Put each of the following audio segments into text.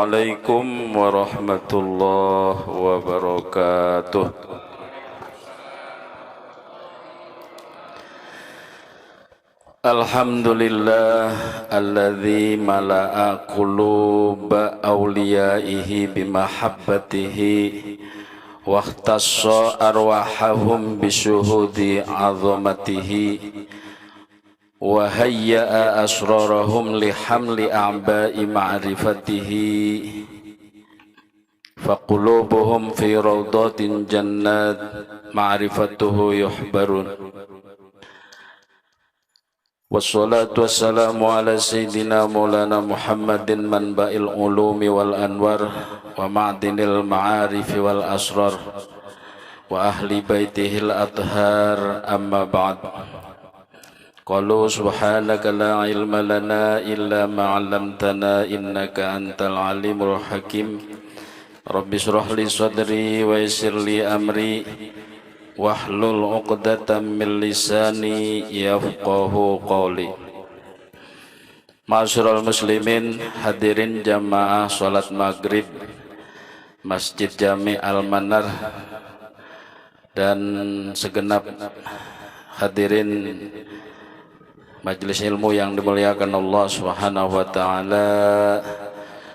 Assalamualaikum warahmatullahi wabarakatuh. Alhamdulillah alladzi mala'a quluba awliyaihi bimahabbatihi wa ikhtassa arwahahum bisyuhudi 'azamatihi wa hayya'a asrarahum lihamli a'ba'i ma'rifatihi faqulubuhum fi rawdatin jannat ma'rifatuhu yuhbarun. Wassalatu wassalamu ala sayyidina maulana Muhammadin manba'il ulumi wal anwar wa ma'dinil ma'arifi wal asrar wa ahli baitihil athhar, amma ba'd. Qalu subhanaka la ilma lana illa ma 'allamtana innaka antal alimul hakim. Rabbi shrah li sadri wa yassir li amri wahlul 'uqdatam min lisani yafqahu qawli. Ma'asyiral muslimin, hadirin jamaah salat maghrib Masjid Jami Al-Manar dan segenap hadirin majelis ilmu yang dimuliakan Allah Subhanahu wa taala.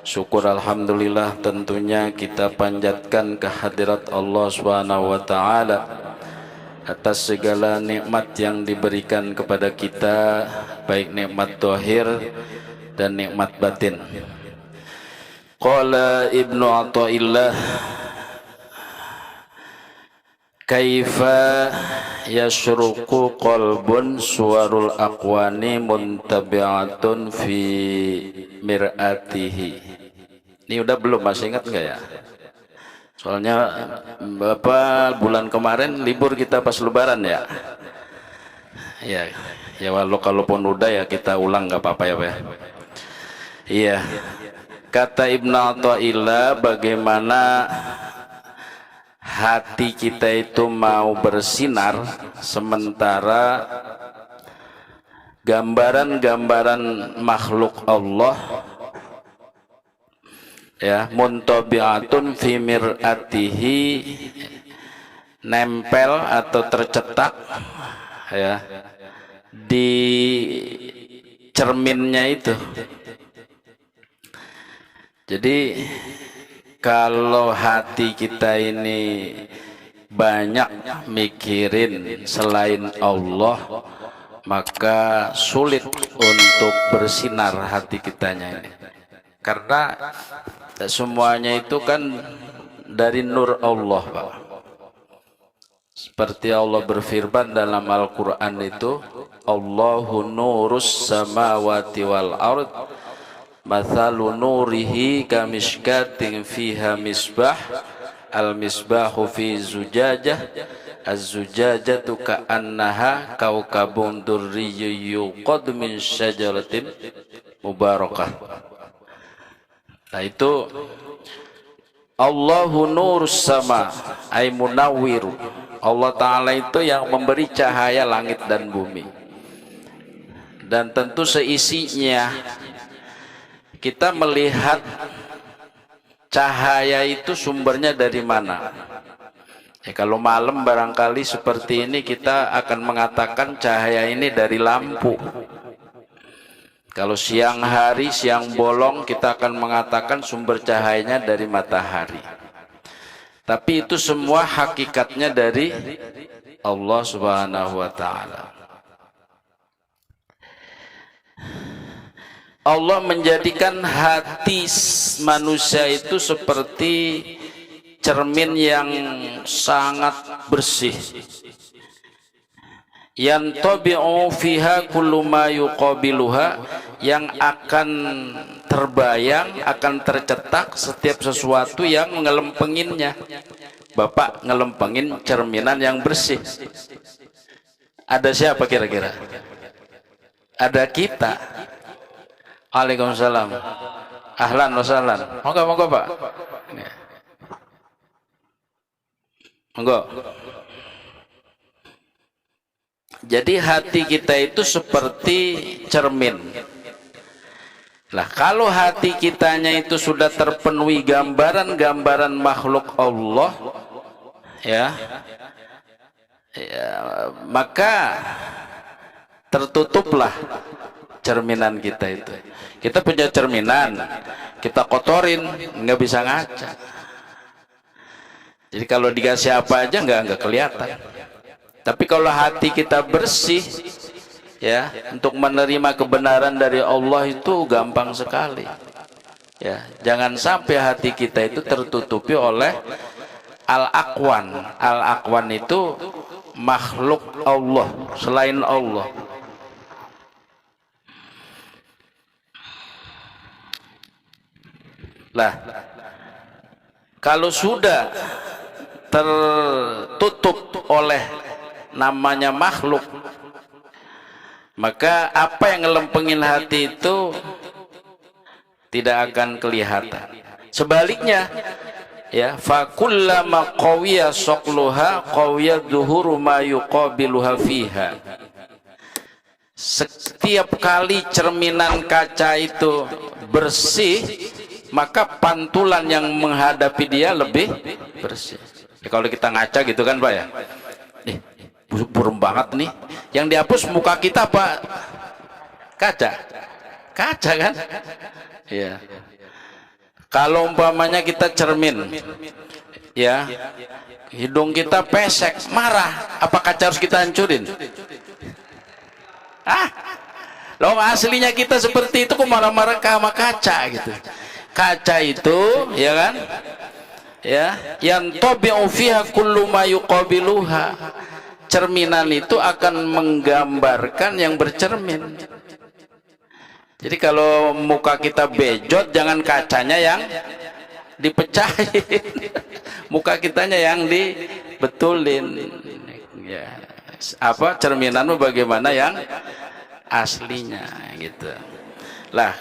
Syukur alhamdulillah tentunya kita panjatkan kehadirat Allah Subhanahu wa taala atas segala nikmat yang diberikan kepada kita, baik nikmat zahir dan nikmat batin. Qala Ibnu Athaillah, kaifa yasruqu qalbun suwarul aqwani muntabi'atun fi mir'atihi. Ini udah belum, masih ingat enggak ya? Soalnya Bapak bulan kemarin libur kita pas lebaran ya. Ya kalaupun udah ya kita ulang enggak apa-apa ya Pak ya. Iya. Kata Ibnu Athaillah, bagaimana hati kita itu mau bersinar sementara gambaran-gambaran makhluk Allah ya muntabi'atun fi mir'atihi, nempel atau tercetak ya di cerminnya itu. Jadi kalau hati kita ini banyak mikirin selain Allah, maka sulit untuk bersinar hati kitanya ini. Karena semuanya itu kan dari nur Allah, Pak. Seperti Allah berfirman dalam Al-Quran itu, Allahu nurus samawati wal ard, mathalu nurihi kamishkatin fiha misbah, al-misbahu fi zujajah, az-zujajatu ka'annaha kaukabun durriyyun yuqad min syajaratin mubarakah. Nah itu Allahu nurus sama ay munawwiru. Allah Ta'ala itu yang memberi cahaya langit dan bumi, dan tentu seisinya. Kita melihat cahaya itu sumbernya dari mana. Ya, kalau malam barangkali seperti ini kita akan mengatakan cahaya ini dari lampu. Kalau siang hari, siang bolong, kita akan mengatakan sumber cahayanya dari matahari. Tapi itu semua hakikatnya dari Allah Subhanahu wa taala. Allah menjadikan hati manusia itu seperti cermin yang sangat bersih. Yantabi'u fiha kullu ma yuqabiluha, yang akan terbayang, akan tercetak setiap sesuatu yang ngelempenginnya. Bapak ngelempengin cerminan yang bersih. Ada siapa kira-kira? Ada kita. Waalaikumsalam. Ahlan wa sahlan. Monggo Pak. Monggo. Jadi hati kita itu seperti cermin. Lah kalau hati kitanya itu sudah terpenuhi gambaran-gambaran makhluk Allah, ya, ya, maka tertutuplah cerminan kita itu. Kita punya cerminan, kita kotorin, nggak bisa ngaca. Jadi kalau dikasih apa aja nggak kelihatan. Tapi kalau hati kita bersih, ya, untuk menerima kebenaran dari Allah itu gampang sekali. Ya, jangan sampai hati kita itu tertutupi oleh al-aqwan. Al-aqwan itu makhluk Allah selain Allah. Lah, kalau sudah tertutup oleh namanya makhluk, maka apa yang ngelempengin hati itu tidak akan kelihatan. Sebaliknya, ya, fa kullama qawiya saqluha qawiya dhuhuru ma yuqabiluha fiha. Setiap kali cerminan kaca itu bersih, maka pantulan yang menghadapi dia lebih bersih. Ya, kalau kita ngaca gitu kan Pak ya, burem banget nih, yang dihapus muka kita apa kaca? Kaca kan? Ya. Kalau umpamanya kita cermin, ya, hidung kita pesek, marah, apa kaca harus kita hancurin? Loh, aslinya kita seperti itu kok marah-marah sama kaca gitu. Kaca itu, ya kan, ya, yang tabi'u fiha kullu ma yuqabiluha. Cerminan itu akan menggambarkan yang bercermin. Jadi kalau muka kita bejot, jangan kacanya yang dipecahin, muka kitanya yang dibetulin. Ya, apa cerminanmu bagaimana yang aslinya gitu. Lah,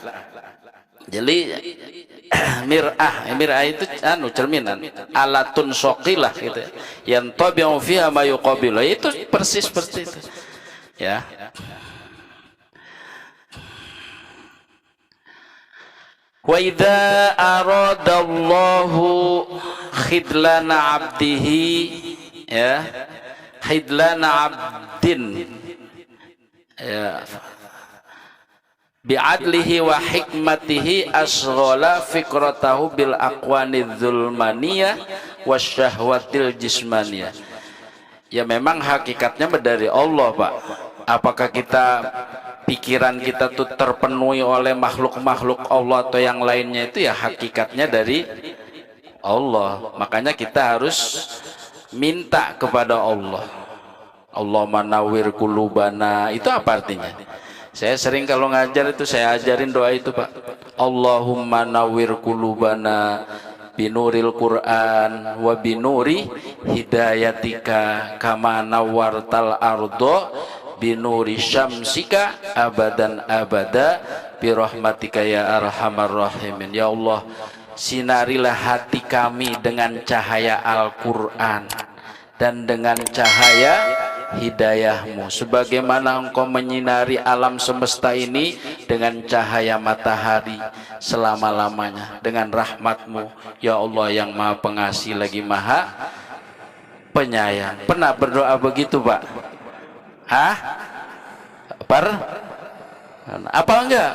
jadi mir'ah itu cerminan, alatun soqilah gitu, yang tabi'u fiha ma yuqabilu, itu persis seperti itu, ya. Wa idza aradallahu khidlana abdihi, ya, khidlana abdin, ya, bi'adlihi wa hikmatihi asghala fikratahu bil aqwanidz zulmaniyah wasyahwatil jismaniyah. Ya memang hakikatnya dari Allah Pak. Apakah kita pikiran kita tuh terpenuhi oleh makhluk-makhluk Allah atau yang lainnya, itu ya hakikatnya dari Allah. Makanya kita harus minta kepada Allah. Allahumma nawwir qulubana. Itu apa artinya? Saya sering kalau ngajar itu saya ajarin doa itu Pak. Allahumma nawwir qulubana binuril Quran wa binuri hidayatika kama nawwartal ardo binuri syamsika abadan abada birahmatika ya arhamar rahimin. Ya Allah, sinarilah hati kami dengan cahaya Al-Quran dan dengan cahaya hidayahmu, sebagaimana engkau menyinari alam semesta ini dengan cahaya matahari selama-lamanya dengan rahmatmu ya Allah yang maha pengasih lagi maha penyayang. Pernah berdoa begitu Pak? Apa enggak?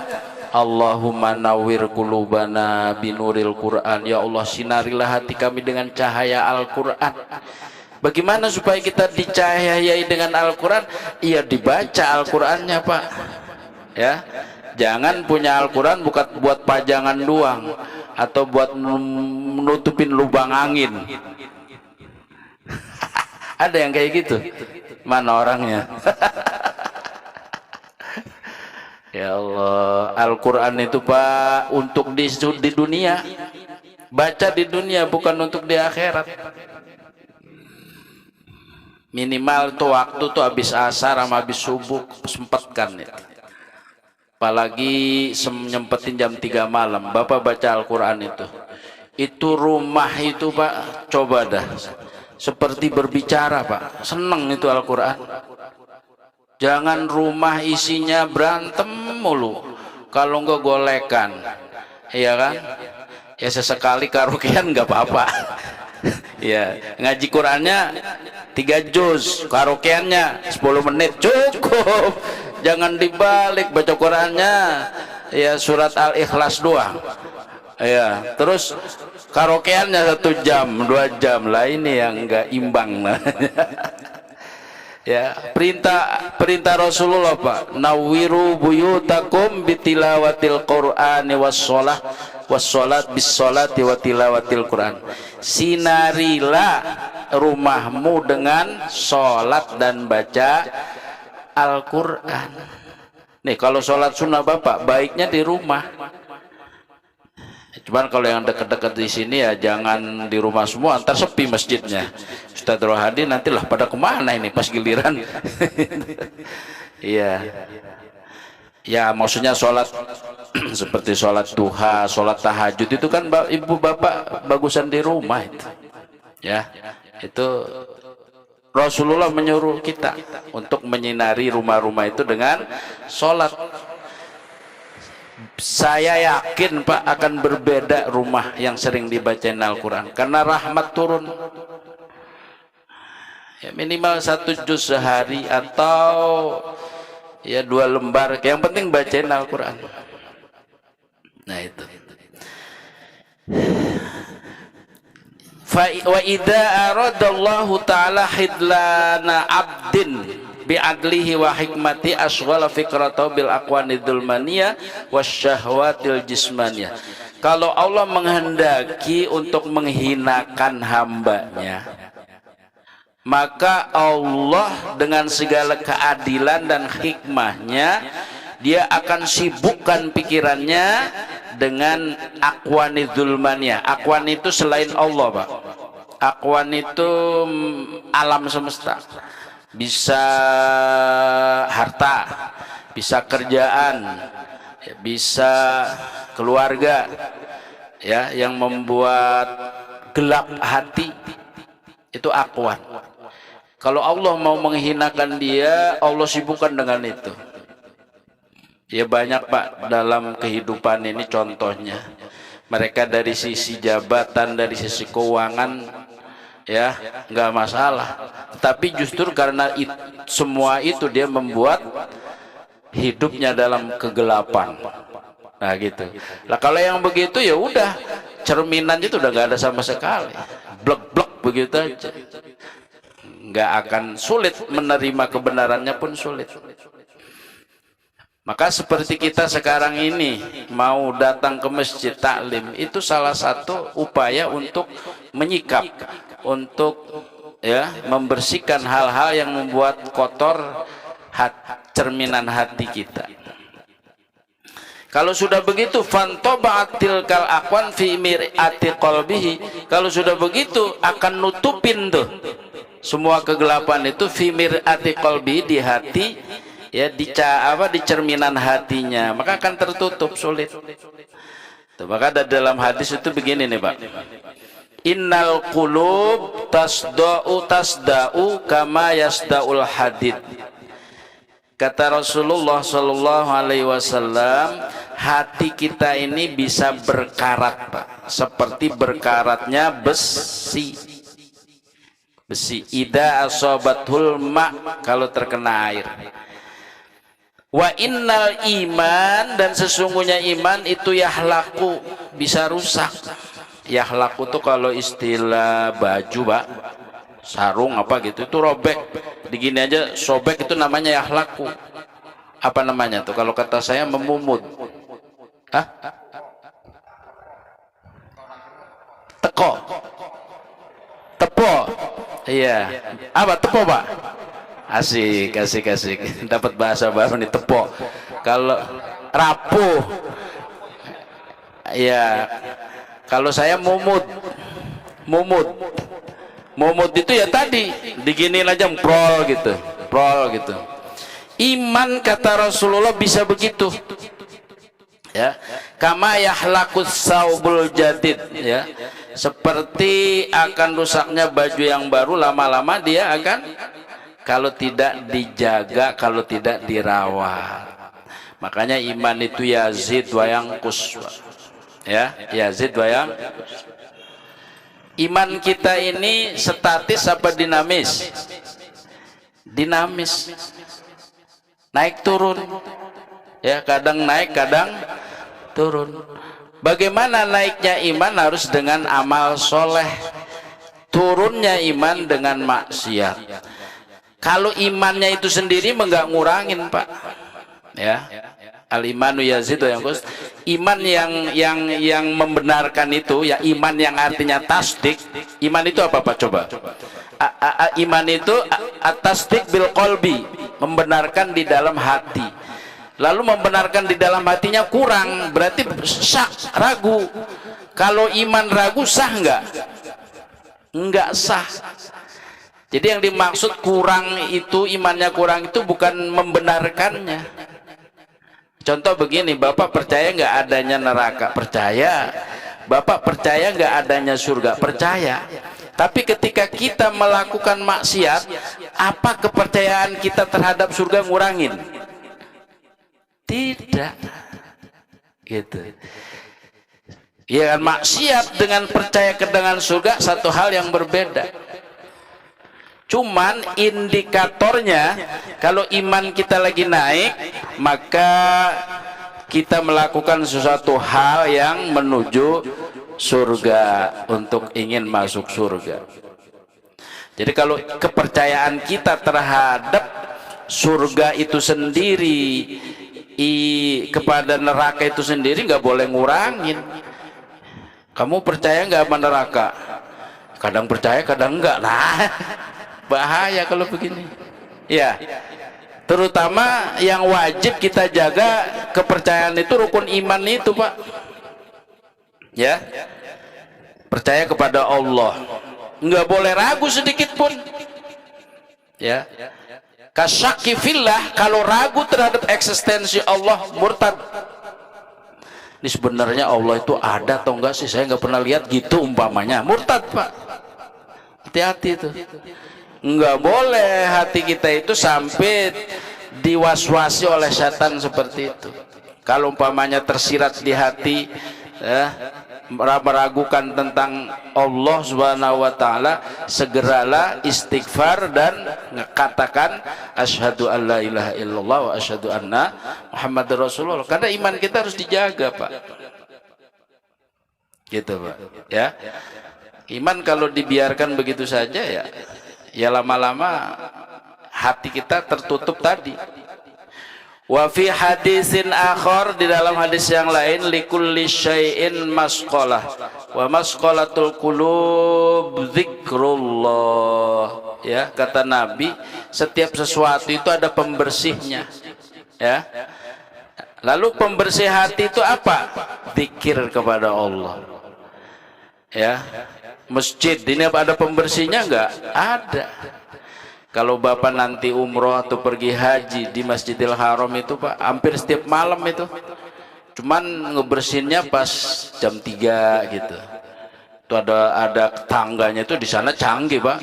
Allahumma nawwir qulubana binuril Quran. Ya Allah, sinarilah hati kami dengan cahaya Al-Quran. Bagaimana supaya kita dicahayai dengan Al-Quran? Iya, dibaca Al-Qurannya Pak, ya. Jangan punya Al-Quran bukan buat pajangan doang atau buat menutupin lubang angin. Ada yang kayak gitu? Mana orangnya? Ya Allah, Al-Quran itu Pak untuk di dunia, baca di dunia, bukan untuk di akhirat. Minimal tuh waktu tuh habis asar sama habis subuh sempatkan ya. Apalagi nyempetin jam 3 malam Bapak baca Al-Quran itu rumah itu Pak, coba dah seperti berbicara Pak, seneng itu Al-Quran. Jangan rumah isinya berantem mulu, kalau enggak golekan, iya kan? Ya sesekali karaokean nggak apa-apa. Ya, ngaji Qurannya 3 juz, karaokeannya 10 menit cukup. Jangan dibalik, baca Qurannya ya surat Al-Ikhlas doang. Ya, terus karaokeannya 1 jam, 2 jam lah, ini yang enggak imbang. Ya, perintah Rasulullah Pak, nawiru buyutakum bitilawatil Qur'ani wassalat bis-sholati wa tilawatil Qur'an. Sinarilah rumahmu dengan sholat dan baca Al-Qur'an. Nih, kalau sholat sunnah Bapak baiknya di rumah. Cuman kalau yang dekat-dekat di sini ya jangan di rumah semua, antar sepi masjidnya. Ustaz Rohadi nantilah pada kemana ini pas giliran. Iya. Ya maksudnya sholat seperti sholat duha, sholat tahajud itu kan ibu bapak bagusan di rumah itu. Ya, itu Rasulullah menyuruh kita untuk menyinari rumah-rumah itu dengan sholat. Saya yakin Pak akan berbeda rumah yang sering dibacain Al-Quran karena rahmat turun. Ya, minimal 1 juz sehari atau ya 2 lembar, yang penting bacain Al-Quran. Nah itu. Wa idza aradallahu ta'ala hidlana abdin bi'adlihi wa hikmati aswala fikratahu bil aqwanidul maniyah wasyahwatil jismaniyah. Kalau Allah menghendaki untuk menghinakan hambanya, maka Allah dengan segala keadilan dan hikmahnya dia akan sibukkan pikirannya dengan aqwanidul maniyah. Aqwan itu selain Allah Pak. Aqwan itu alam semesta. Bisa harta, bisa kerjaan, bisa keluarga, ya, yang membuat gelap hati, itu aqwan. Kalau Allah mau menghinakan dia, Allah sibukkan dengan itu. Ya banyak Pak dalam kehidupan ini contohnya. Mereka dari sisi jabatan, dari sisi keuangan, ya nggak masalah, tapi justru karena semua itu dia membuat hidupnya dalam kegelapan. Nah gitu. Lah kalau yang begitu ya udah, cerminan itu udah nggak ada sama sekali, blek-blek begitu aja, nggak akan, sulit menerima kebenarannya pun sulit. Maka seperti kita sekarang ini mau datang ke masjid taklim, itu salah satu upaya untuk menyikap, untuk ya membersihkan hal-hal yang membuat kotor cerminan hati kita. Kalau sudah begitu, fantoba'atil kal aqwan fi mir'ati qalbihi. Kalau sudah begitu akan nutupin tuh semua kegelapan itu fi mir'ati qalbihi, di hati, ya, di cerminan hatinya, maka akan tertutup, sulit. Tuh, maka dalam hadis itu begini nih Pak. Innal qulub tasda'u kama yasda'ul hadid. Kata Rasulullah sallallahu alaihi wasallam, hati kita ini bisa berkarat Pak, seperti berkaratnya besi. Besi ida asobatul ma, kalau terkena air. Wa innal iman, dan sesungguhnya iman itu yahlaku, bisa rusak. Yahlaku tuh kalau istilah baju Pak, sarung apa gitu, itu robek. Begini aja sobek, itu namanya yahlaku. Apa namanya tuh kalau kata saya? Memumut. Hah? Teko. Tepo. Iya. Apa tepo Pak? Asik, asik, asik. Dapat bahasa baru nih, tepo. Kalau rapuh, ya. Kalau saya mumut, mumut itu ya tadi diginiin aja, prol gitu, prol gitu. Iman kata Rasulullah bisa begitu, ya. Kama yahlakus saubul jadid, ya. Seperti akan rusaknya baju yang baru, lama-lama dia akan, kalau tidak dijaga, kalau tidak dirawat. Makanya iman itu yazid wa yanqus. Ya, yazid wa yanqus. Iman kita ini statis apa dinamis? Dinamis. Naik turun. Ya, kadang naik, kadang turun. Bagaimana naiknya iman? Harus dengan amal soleh. Turunnya iman dengan maksiat. Kalau imannya itu sendiri enggak ngurangin, Pak. Ya. Al-imanu yazidu yang kus. Iman yang membenarkan itu, ya iman yang artinya tasdik. Iman itu apa, Pak? Coba. Iman itu at-tasdik bil qalbi, membenarkan di dalam hati. Lalu membenarkan di dalam hatinya kurang, berarti syak, ragu. Kalau iman ragu sah enggak? Enggak sah. Jadi yang dimaksud kurang itu, imannya kurang itu bukan membenarkannya. Contoh begini, Bapak percaya enggak adanya neraka? Percaya. Bapak percaya enggak adanya surga? Percaya. Tapi ketika kita melakukan maksiat, apa kepercayaan kita terhadap surga ngurangin? Tidak. Gitu. Ya kan, maksiat dengan percaya dengan surga satu hal yang berbeda. Cuman indikatornya kalau iman kita lagi naik, maka kita melakukan sesuatu hal yang menuju surga, untuk ingin masuk surga. Jadi kalau kepercayaan kita terhadap surga itu sendiri, kepada neraka itu sendiri, nggak boleh ngurangin. Kamu percaya nggak sama neraka? Kadang percaya, kadang enggak. Nah, bahaya kalau begini. Ya, terutama yang wajib kita jaga kepercayaan itu, rukun iman itu, Pak. Ya, percaya kepada Allah, nggak boleh ragu sedikit pun. Ya, kasyaki fillah, kalau ragu terhadap eksistensi Allah, murtad. Ini sebenarnya Allah itu ada atau enggak sih, saya nggak pernah lihat, gitu umpamanya, murtad, Pak. Hati-hati itu. Nggak boleh hati kita itu sampai diwaswasi oleh setan seperti itu. Kalau umpamanya tersirat di hati, meragukan tentang Allah Subhanahu wa taala, segeralah istighfar dan katakan asyhadu alla ilaha illallah wa asyhadu anna Muhammadar Rasulullah. Karena iman kita harus dijaga, Pak. Gitu, Pak. Ya. Iman kalau dibiarkan begitu saja, ya lama-lama hati kita tertutup tadi. Wa fi hadisin akhar, di dalam hadis yang lain, likulli syai'in masqalah wa masqalatul qulub zikrullah. Ya, kata Nabi, setiap sesuatu itu ada pembersihnya. Ya. Lalu pembersih hati itu apa? Zikir kepada Allah. Ya. Masjid ini ada pembersihnya enggak? Ada. Kalau Bapak nanti umroh atau pergi haji di Masjidil Haram itu, Pak, hampir setiap malam itu. Cuman ngebersihinnya pas jam 3 gitu. Itu ada tangganya itu di sana canggih, Pak.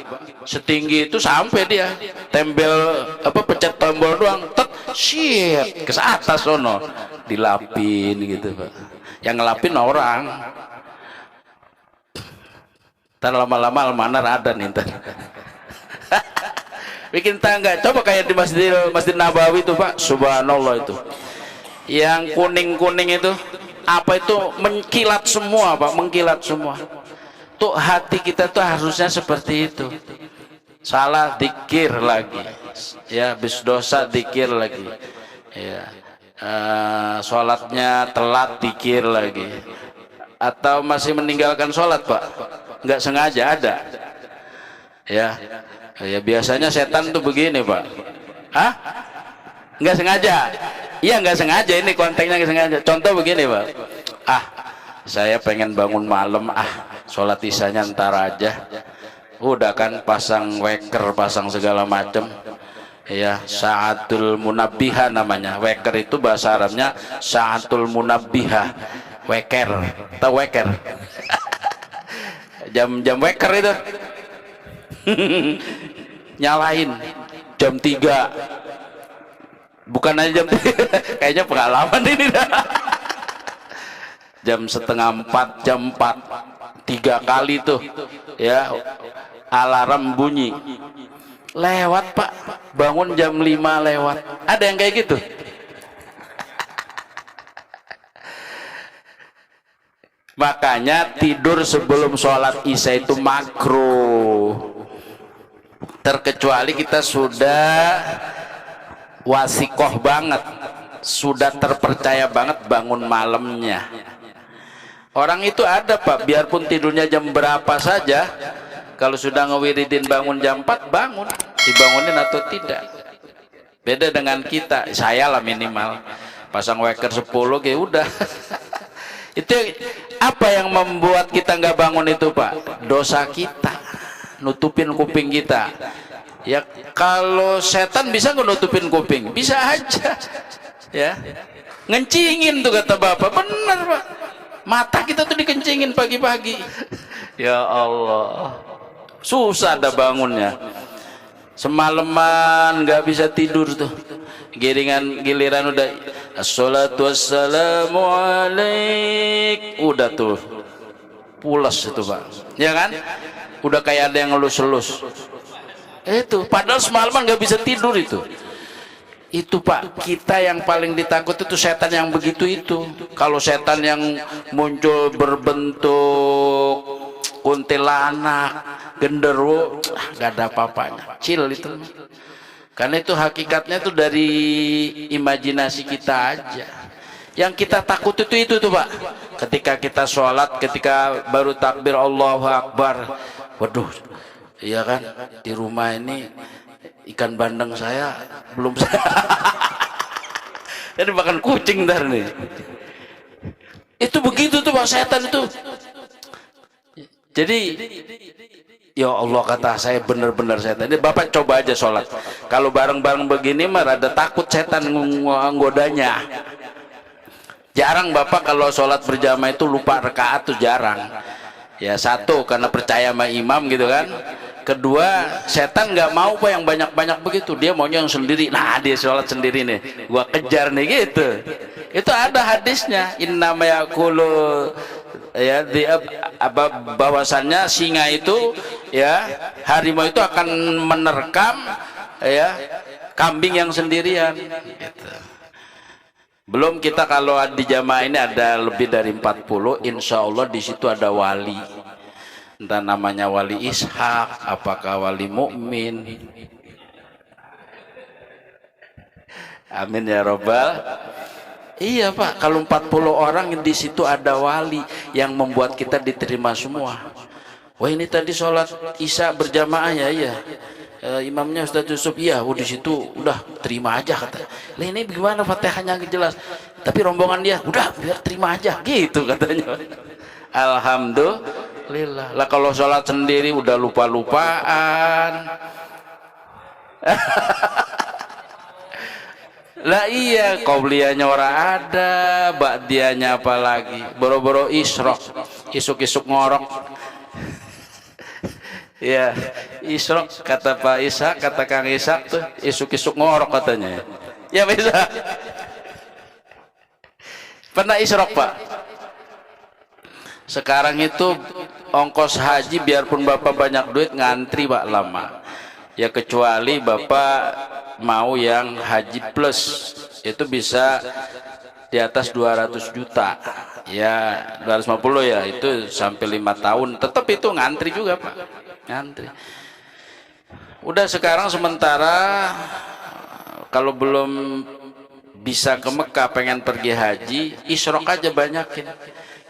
Setinggi itu sampai dia. Tempel pencet tombol doang, tet, shit, ke atas sono. Dilapin gitu, Pak. Yang ngelapin orang. Ntar lama-lama almanar ada nih ntar. Bikin tangga, coba kayak di Masjid Nabawi itu, Pak. Subhanallah itu. Yang kuning-kuning itu, apa itu, mengkilat semua, Pak, mengkilat semua. Tuh hati kita tuh harusnya seperti itu. Salah dikir lagi. Ya, habis dosa dikir lagi. Ya. Sholatnya telat dikir lagi. Atau masih meninggalkan sholat, Pak? Nggak sengaja ada. Ya. Ya biasanya setan tuh begini, Pak. Hah? Nggak sengaja. Iya, nggak sengaja, ini konteksnya nggak sengaja. Contoh begini, Pak. Saya pengen bangun malam, sholat isyanya ntar aja. Udah kan pasang weker, pasang segala macem. Ya, sa'atul munabbiha namanya. Weker itu bahasa Arabnya sa'atul munabbiha. Weker, tahu weker? Jam weker itu. Nyalain jam 3, Bukan aja jam kayaknya pengalaman ini dah. Jam setengah 4, jam 4, 3 kali tuh ya alarm bunyi. Lewat Pak, bangun jam 5 lewat. Ada yang kayak gitu? Makanya tidur sebelum sholat isya itu makruh. Terkecuali kita sudah wasikoh banget, sudah terpercaya banget bangun malamnya. Orang itu ada Pak, biarpun tidurnya jam berapa saja, kalau sudah ngewiridin bangun jam 4, bangun, dibangunin atau tidak. Beda dengan kita, saya lah minimal pasang waker 10 kayak udah. Itu apa yang membuat kita nggak bangun itu Pak? Dosa kita, nutupin kuping kita. Ya kalau setan bisa nggak nutupin kuping? Bisa aja. Ya, ngencingin tuh kata Bapak, benar Pak. Mata kita tuh dikencingin pagi-pagi. Ya Allah, susah ada bangunnya. Semalaman nggak bisa tidur tuh. Giliran udah assalatu wassalamu alaik, udah tuh pulas itu Pak, ya kan? Udah kayak ada yang ngelus-elus itu, padahal semalaman nggak bisa tidur itu Pak. Kita yang paling ditakut itu setan yang begitu itu. Kalau setan yang muncul berbentuk kuntilanak, genderuwo, nggak ada apa-apanya, chill itu. Karena itu hakikatnya tuh dari imajinasi kita aja. Yang kita takut itu tuh Pak. Ketika kita sholat, ketika baru takbir Allahu Akbar, waduh, iya kan, di rumah ini ikan bandeng saya belum saya. Jadi makan kucing ntar nih. Itu begitu tuh Pak, setan itu. Jadi ya Allah, kata saya benar-benar setan. Ini Bapak coba aja sholat. Kalau bareng-bareng begini mah rada takut setan nggodanya. Jarang Bapak kalau sholat berjamaah itu lupa rakaat tuh jarang. Ya satu karena percaya sama imam gitu kan. Kedua setan nggak mau Pak yang banyak-banyak begitu. Dia maunya yang sendiri. Nah dia sholat sendiri nih. Gua kejar nih gitu. Itu ada hadisnya. Innama yaqulu ya bahwasannya singa itu ya, harimau itu akan menerkam ya kambing yang sendirian gitu. Belum kita kalau di jamaah ini ada lebih dari 40, insya Allah di situ ada wali, entah namanya wali Ishak, apakah wali mukmin. Amin ya robbal. Iya Pak, kalau 40 orang di situ ada wali yang membuat kita diterima semua. Wah ini tadi sholat isya berjamaah ya, iya. Imamnya Ustaz Yusuf, iya. Oh di situ udah terima aja kata. Lah ini bagaimana Fatihahnya jelas, tapi rombongan dia udah biar terima aja gitu katanya. Alhamdulillah. Lah kalau sholat sendiri udah lupa-lupaan. Lah iya, qobliyahnya orang ada, ba'diyahnya apalagi, boro-boro isrok, isuk-isuk ngorok. Ya, isrok kata Pak Ishak, kata Kang Ishak tuh, isuk-isuk ngorok katanya. Ya bisa. Pernah isrok Pak? Sekarang itu ongkos haji biarpun Bapak banyak duit ngantri Pak lama. Ya kecuali Bapak mau yang haji plus, itu bisa di atas 200 juta ya, 250 ya, itu sampai 5 tahun tetap itu ngantri juga Pak, ngantri. Udah sekarang sementara kalau belum bisa ke Mekah pengen pergi haji, isrok aja banyakin,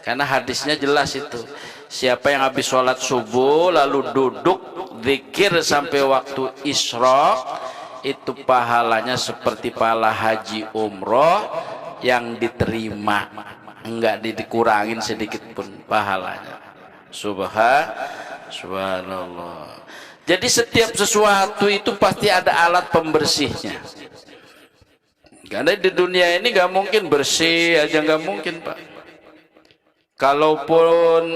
karena hadisnya jelas itu, siapa yang habis sholat subuh lalu duduk zikir sampai waktu isrok, itu pahalanya seperti pahala haji umroh yang diterima, enggak dikurangin sedikit pun pahalanya. Subhanallah. Jadi setiap sesuatu itu pasti ada alat pembersihnya. Karena di dunia ini nggak mungkin bersih aja, nggak mungkin Pak. Kalaupun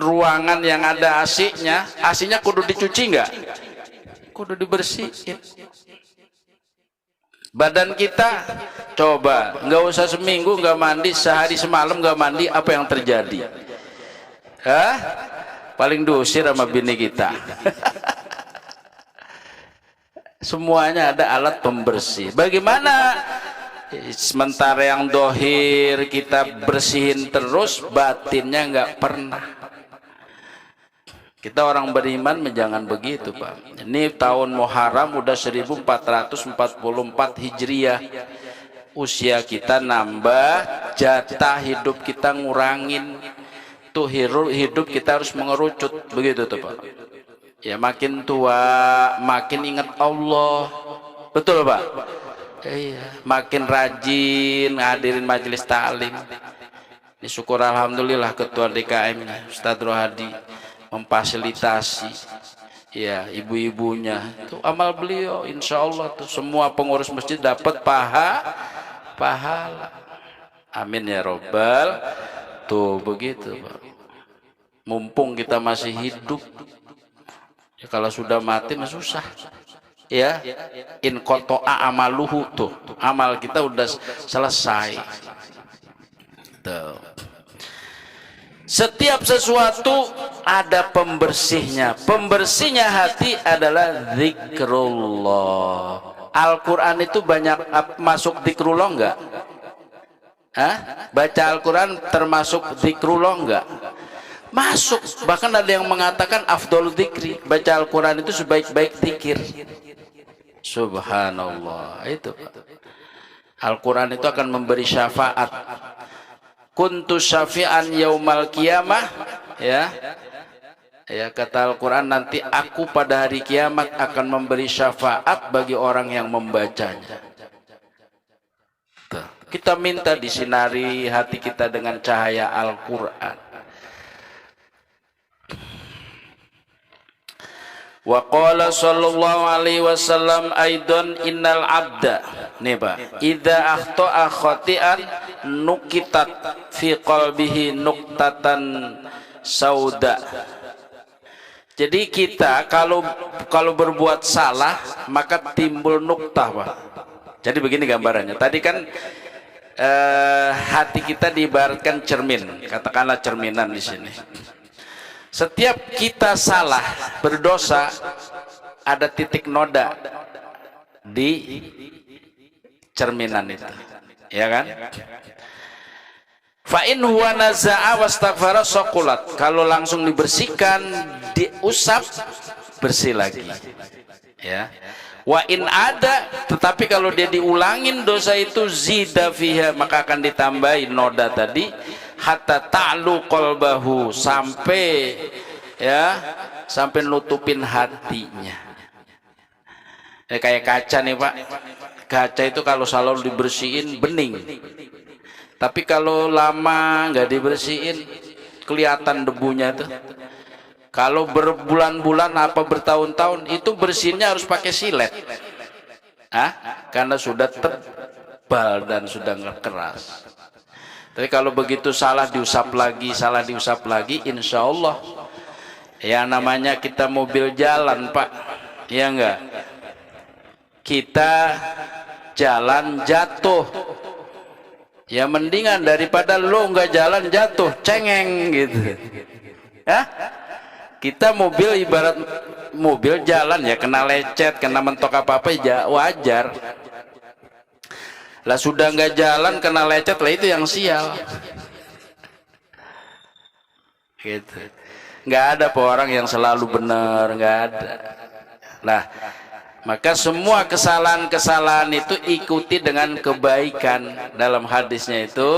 ruangan yang ada AC-nya, AC-nya kudu dicuci nggak? Kudu dibersihin. Badan kita coba nggak usah seminggu nggak mandi, sehari semalam nggak mandi, apa yang terjadi? Hah? Paling diusir sama bini kita. Semuanya ada alat pembersih. Bagaimana sementara yang dohir kita bersihin terus, batinnya nggak pernah. Kita orang beriman jangan begitu, Pak. Ini tahun Muharram udah 1444 Hijriah. Usia kita nambah, jatah hidup kita ngurangin. Tuh hidup kita harus mengerucut, begitu tuh, Pak. Ya makin tua, makin ingat Allah. Betul, Pak? Iya, makin rajin hadirin majelis taklim. Ini syukur alhamdulillah ketua DKM Ustadz Rohadi memfasilitasi ya ibu-ibunya. Itu amal beliau, insya Allah tuh semua pengurus masjid dapat pahala. Amin ya robbal. Tuh begitu, Pak. Mumpung kita masih hidup. Ya, kalau sudah mati mah susah. Ya, in qata'a amaluhu, tuh amal kita udah selesai. Tuh. Setiap sesuatu ada pembersihnya. Pembersihnya hati adalah zikrullah. Al-Quran itu banyak masuk zikrullah enggak? Hah? Baca Al-Quran termasuk zikrullah enggak? Masuk. Bahkan ada yang mengatakan afdol zikri. Baca Al-Quran itu sebaik-baik zikir. Subhanallah. Itu, Pak. Al-Quran itu akan memberi syafaat. Kuntu syafi'an yaumal qiyamah, ya. Ya, kata Al-Quran, nanti aku pada hari kiamat akan memberi syafaat bagi orang yang membacanya. Tuh. Kita minta disinari hati kita dengan cahaya Al-Quran. Wa qala sallallahu alaihi wasallam aidan innal abda, nih Pak, idza akhta'a khati'an nukitat fi qalbihi nuktatan sauda. Jadi kita kalau berbuat salah maka timbul nuktah, Pak. Jadi begini gambarannya. Tadi kan hati kita diibaratkan cermin, katakanlah cerminan di sini. Setiap kita salah, berdosa, ada titik noda di cerminan itu, ya kan? Fa in huwa naza'a wastaghfara saqulat. Kalau langsung dibersihkan, diusap, bersih lagi. Ya. Wa in ada, tetapi kalau dia diulangin dosa itu zida fiha, maka akan ditambahi noda tadi hatta ta'lu qalbahu, sampai nutupin hatinya. Kayak kaca nih, Pak. Kaca itu kalau selalu dibersihin bening. Tapi kalau lama nggak dibersihin kelihatan debunya tuh. Kalau berbulan-bulan apa bertahun-tahun itu bersihnya harus pakai silet. Karena sudah tebal dan sudah keras. Tapi kalau begitu salah diusap lagi, insya Allah ya namanya kita mobil jalan, Pak, ya enggak? Kita jalan jatuh, ya mendingan daripada lo nggak jalan jatuh cengeng gitu. Kita mobil ibarat mobil jalan ya kena lecet, kena mentok apa-apa ya wajar. Lah sudah nggak jalan kena lecet lah itu yang sial. Gitu. Nggak ada orang yang selalu benar, nggak ada. Nah, maka semua kesalahan-kesalahan itu ikuti dengan kebaikan. Dalam hadisnya itu,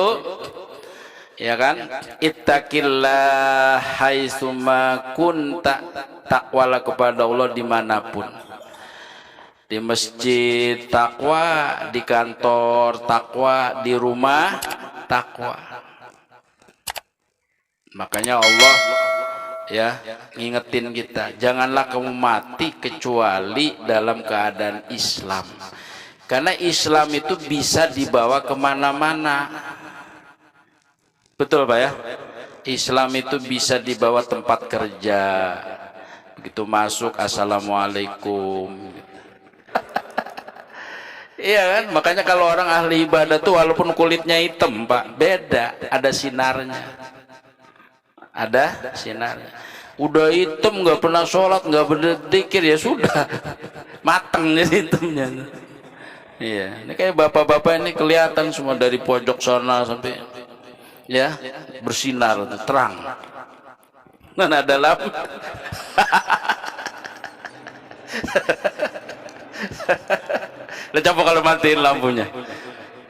ya kan? Ittaqillah haitsuma kunta, takwalah kepada Allah dimanapun. Di masjid takwa, di kantor takwa, di rumah takwa. Makanya Allah ya ngingetin kita, janganlah kamu mati kecuali dalam keadaan Islam. Karena Islam itu bisa dibawa kemana-mana. Betul, Pak ya? Islam itu bisa dibawa tempat kerja. Begitu masuk, assalamualaikum. Iya kan, makanya kalau orang ahli ibadah tuh walaupun kulitnya hitam Pak, beda, ada sinarnya, ada sinarnya. Udah hitam nggak pernah sholat, nggak berzikir, ya sudah mateng jadi hitamnya. Iya, ini kayak bapak-bapak ini kelihatan semua dari pojok sana sampai ya bersinar terang. Nah dalam coba kalau matiin lampunya.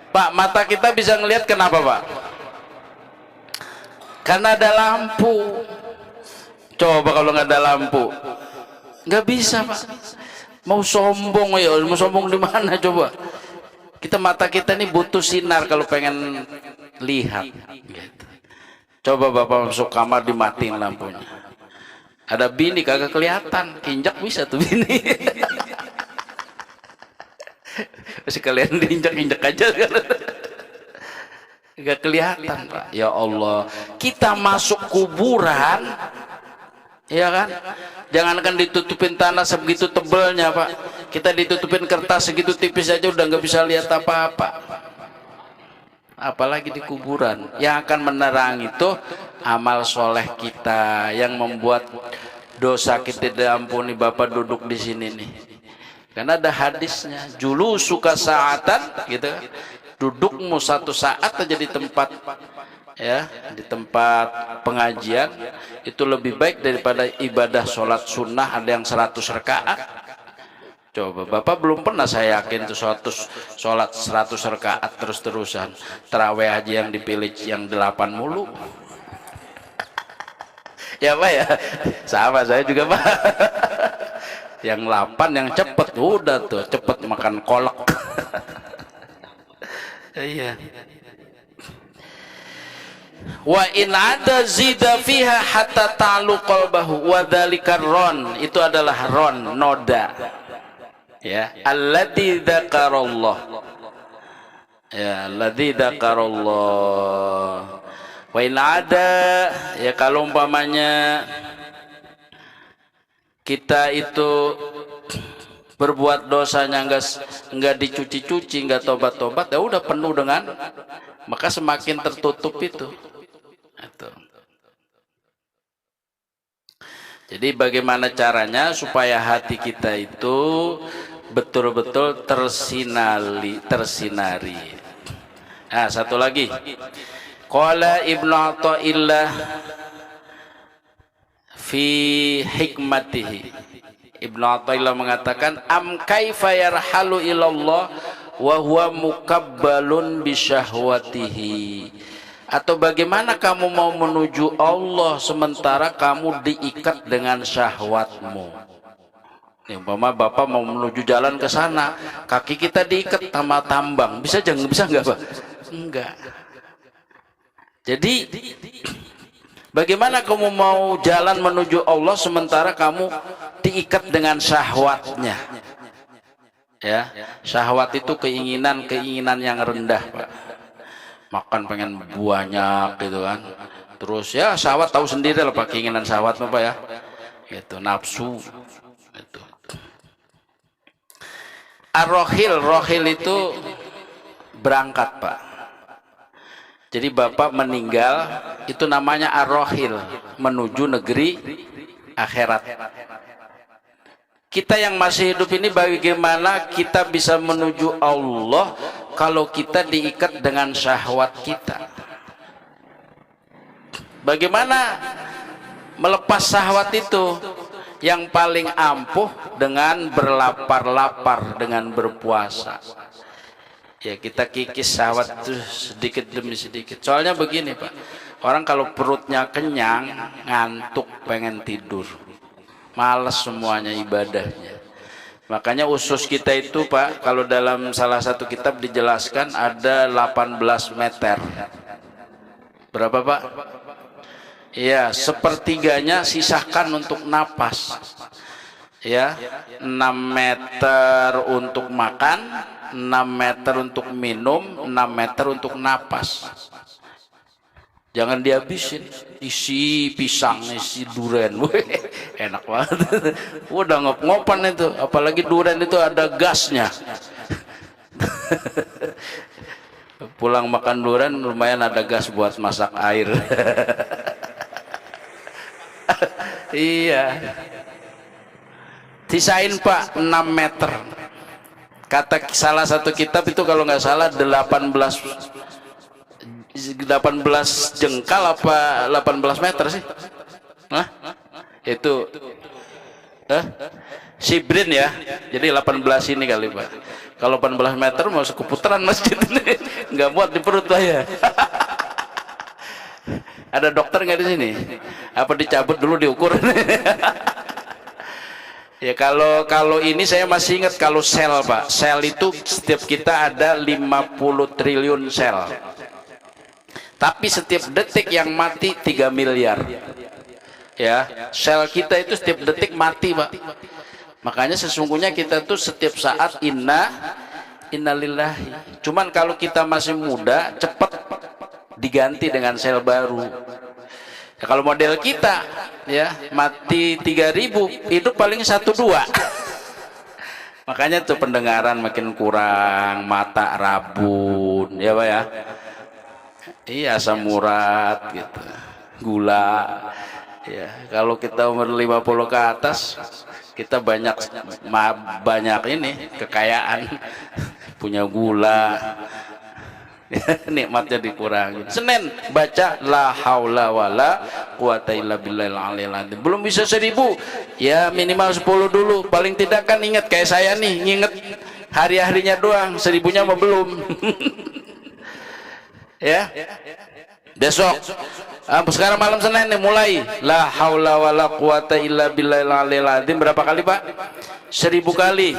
Pak, mata kita bisa ngelihat kenapa Pak? Karena ada lampu. Coba kalau nggak ada lampu, nggak bisa Pak. Mau sombong ya, mau sombong di mana coba? Mata kita ini butuh sinar kalau pengen lihat. Gitu. Coba Bapak masuk kamar dimatiin lampunya. Ada bini kagak kelihatan, injak bisa tuh bini. Sekalian diinjak-injak aja kan. Gak kelihatan Pak. Ya Allah, kita masuk kuburan, ya kan? Jangankan ditutupin tanah sebegitu tebalnya Pak, kita ditutupin kertas segitu tipis aja udah nggak bisa lihat apa-apa. Apalagi di kuburan. Yang akan menerangi itu amal soleh kita, yang membuat dosa kita diampuni. Bapak duduk di sini nih. Karena ada hadisnya, julu suka saatan, gitu. Dudukmu satu saat aja di tempat, ya, di tempat pengajian itu lebih baik daripada ibadah sholat sunnah ada yang 100 rakaat. Coba Bapak belum pernah, saya yakin tuh sholat 100 rakaat terus-terusan. Tarawih aja yang dipilih yang 8 mulu. Ya Pak ya, sama saya juga Pak. Yang 8 yang cepet, udah tuh cepet makan kolak. Iya. Wa in ada zida fiha hatta ta'lu qalbahu wa dzalikar ron, itu adalah ron, noda. Ya, alladzi dzakarallah. Ya, alladzi dzakarallah. Wa in ada, ya kalau umpamanya kita itu berbuat dosanya enggak dicuci-cuci, enggak tobat-tobat, ya udah penuh dengan, maka semakin tertutup itu. Jadi bagaimana caranya supaya hati kita itu betul-betul tersinari. Nah, satu lagi. Qala Ibnu Athaillah fi hikmatihi. Ibnu Athaillah mengatakan, am kaifa yarhalu ilallah wa huwa mukabbalun bisyahwatihi. Atau bagaimana kamu mau menuju Allah sementara kamu diikat dengan syahwatmu. Umpama Bapak mau menuju jalan ke sana, kaki kita diikat sama tambang, bisa nggak Pak? Enggak. Jadi bagaimana kamu mau jalan menuju Allah sementara kamu diikat dengan syahwatnya? Ya, syahwat itu keinginan yang rendah Pak. Makan pengen banyak gitu kan, terus ya syahwat tahu sendiri lah Pak, keinginan syahwat Pak ya, gitu, nafsu itu. Ar-rohil itu berangkat Pak. Jadi Bapak meninggal itu namanya ar-rohil, menuju negeri akhirat. Kita yang masih hidup ini bagaimana kita bisa menuju Allah kalau kita diikat dengan syahwat kita? Bagaimana melepas syahwat itu? Yang paling ampuh dengan berlapar-lapar, dengan berpuasa. Ya, kita kikis syahwat itu sedikit demi sedikit. Soalnya begini Pak, orang kalau perutnya kenyang, ngantuk, pengen tidur, malas semuanya ibadahnya. Makanya usus kita itu Pak, kalau dalam salah satu kitab dijelaskan ada 18 meter. Berapa Pak? Ya, sepertiganya sisakan untuk napas. Ya, 6 meter untuk makan, 6 meter untuk minum, 6 meter untuk napas. Jangan dihabisin, isi pisang, isi durian, enak banget. Udah ngop-ngopan itu, apalagi durian itu ada gasnya. Pulang makan durian lumayan ada gas buat masak air. Iya. Sisain Pak 6 meter. Kata salah satu kitab itu kalau nggak salah 18 jengkal apa 18 meter sih? Hah? Itu Sibrin ya. Jadi 18 ini kali Pak. Kalau 18 meter mau sekuputaran masjid ini. Nggak muat di perut saya. Ada dokter nggak di sini? Apa dicabut dulu diukur? Ya kalau ini saya masih ingat kalau sel Pak. Sel itu setiap kita ada 50 triliun sel. Tapi setiap detik yang mati 3 miliar. Ya, sel kita itu setiap detik mati Pak. Makanya sesungguhnya kita tuh setiap saat innalillahi. Cuman kalau kita masih muda cepat diganti dengan sel baru. Ya, kalau model kita ya mati 3000 hidup paling 1-2. Makanya tuh pendengaran makin kurang, mata rabun ya Pak ya. Iya asam urat gitu, gula ya. Kalau kita umur 50 ke atas kita banyak ini kekayaan, punya gula. Nikmatnya dikurangi. Senin baca la haula wala quwata illa billahil aliyil azim. Belum bisa 1000 ya minimal 10 dulu. Paling tidak kan ingat kayak saya nih, nginget hari-harinya doang, 1000-nya mah belum. Ya. Besok sekarang malam Senin nih mulai la haula wala quwata illa billahil aliyil azim berapa kali Pak? 1000 kali.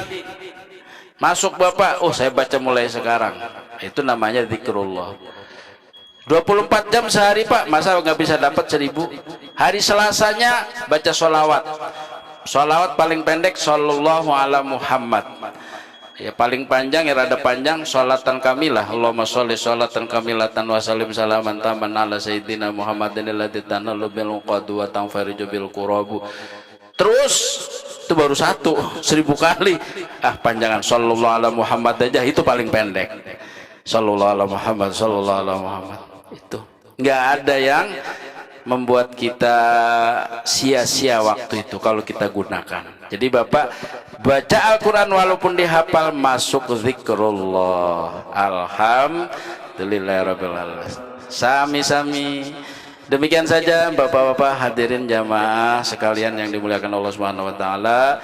Masuk Bapak, saya baca mulai sekarang. Itu namanya zikrullah. 24 jam sehari Pak, masa nggak bisa dapat 1000? Hari Selasanya baca sholawat. Sholawat paling pendek sallallahu ala Muhammad. Ya paling panjang ya rada panjang sholatan kamilah. Allahumma sholli sholatan kamilatan wa salim salaman taman ala sayyidina Muhammadin alladzi tanalu bil qadu wa tanfariju bil qurabu. Terus itu baru 1000 kali. Panjangan sallallahu ala Muhammad aja itu paling pendek. Sallallahu ala Muhammad, sallallahu ala Muhammad. Itu nggak ada yang membuat kita sia-sia waktu itu kalau kita gunakan. Jadi Bapak baca Al-Quran walaupun dihafal masuk zikrullah. Alhamdulillahirabbil alamin. Sami-sami. Demikian saja Bapak-bapak hadirin jamaah sekalian yang dimuliakan Allah Subhanahu wa taala.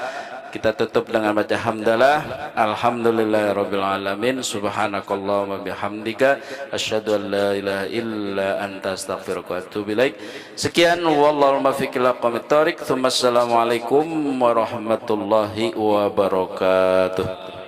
Kita tutup dengan baca hamdalah. Alhamdulillahirabbil alamin. Subhanakallahumma bihamdika asyhadu an la ilaha illa anta astaghfiruka wa atubu ilaik. Sekian wallahu muwaffiq ila aqwamit thoriq. Assalamualaikum warahmatullahi wabarakatuh.